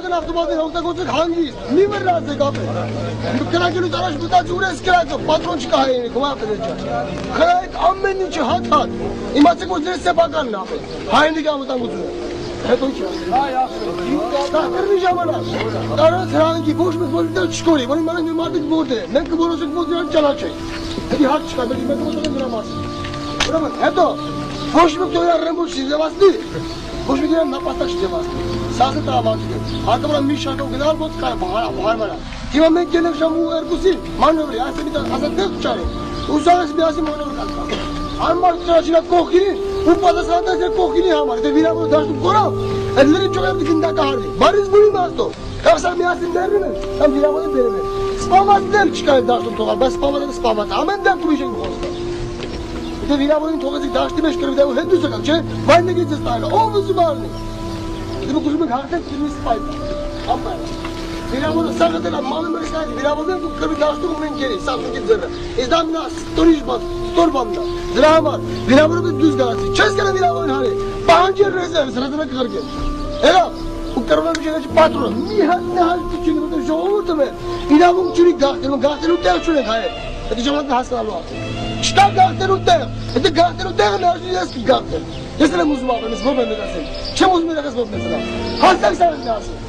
Ալմատն ավտոմատին օգտագործեք հանգիստ, մի վրացեք ապել։ Կրակելուց առաջ մտած ուր ես կրակը, պատրոն չկա հայերին, կոմապել ջան։ Խրայեք ամեն ինչը հատ-հատ։ Իմացեք, որ ձեր սեփականն ապել։ Հայերնիկի անվտանգությունը։ Հետո ինչ։ Այ ասում։ Կրնի ժամանակ։ Տարած հրանքի ոչ մեկ ոչինչ չկորի, որ իմանանք մի մարդիկ որտե։ Մենք կորոսենք որ դրան ճանաչենք։ Դի հարց չկա, մենք մեկ մոտենք դրա մասին։ Ուրեմն հետո ոչ մեկ դու ռեմբուշ չձևացնի։ Ոչ մի դրան նապաստակ չձևացնի։ Սազը տրամադրի։ Հարկավոր մի շարքով գնալ ոնց կա հարմարա։ Հիմա մենք գնանք ժամ 2-ին մանևրի, այսպես մի ազատեղ չարենք։ Ուսանես միասին մանևր կան։ Անմար ծրաջիրա կողքին ու պատասխանատու է կողքինի համար։ Դե վիրավորը դաշտում կորավ։ Այդ լրի ճողերդի գնդակը հարվի։ Բարից բունի մաստով։ Կավսար միասին դերնում են, կամ վիրավորը բերում են։ Սպամած դեմ չկա է դաշտում թողալ, բայց սպամածը սպամած։ Ամեն դեմ կուրիշ ենք խոսքը։ Դե վիրավորին թողեցիք դաշտի մեջ կրվի, դե հետ դուս եկավ, չէ։ Վայնեգից ես տայլը, ով ուզում արնի։ Դե ուզում եք հաղթեք կրվի սպայտը։ Ամպայլը։ Վիրավորը սաղը դելա մանը մրիս կայք, վիրավորն ու կրվի դաշտում ու մենք գերի, սաղսունքի ձևը։ Ես դա մնա ստորիշ բան, ստոր բաննա, դրա համար, վիրավորը պետք դուս գարացի, չես գնա վիրավորին հարի, պահանջի ռեզերվ, սրատına կղրգեն։ Էլա, ու կրվում եմ չենեչ պատրոն, մի հալտություն, որ ժողովուրդը մեր, իրավում չունի գաղթելու տեղ չունենք հայեր, հետի ժամանակ հասնալու ա։ Չկա գաղթելու տեղ, հետի գաղթելու տեղը ներժի ես կգաղթել, ես էլ եմ ուզում ապեմ, ես ով եմ ես ասել, չեմ ուզում երախես ով ես ասել, հասնակ սարդ ես ասել։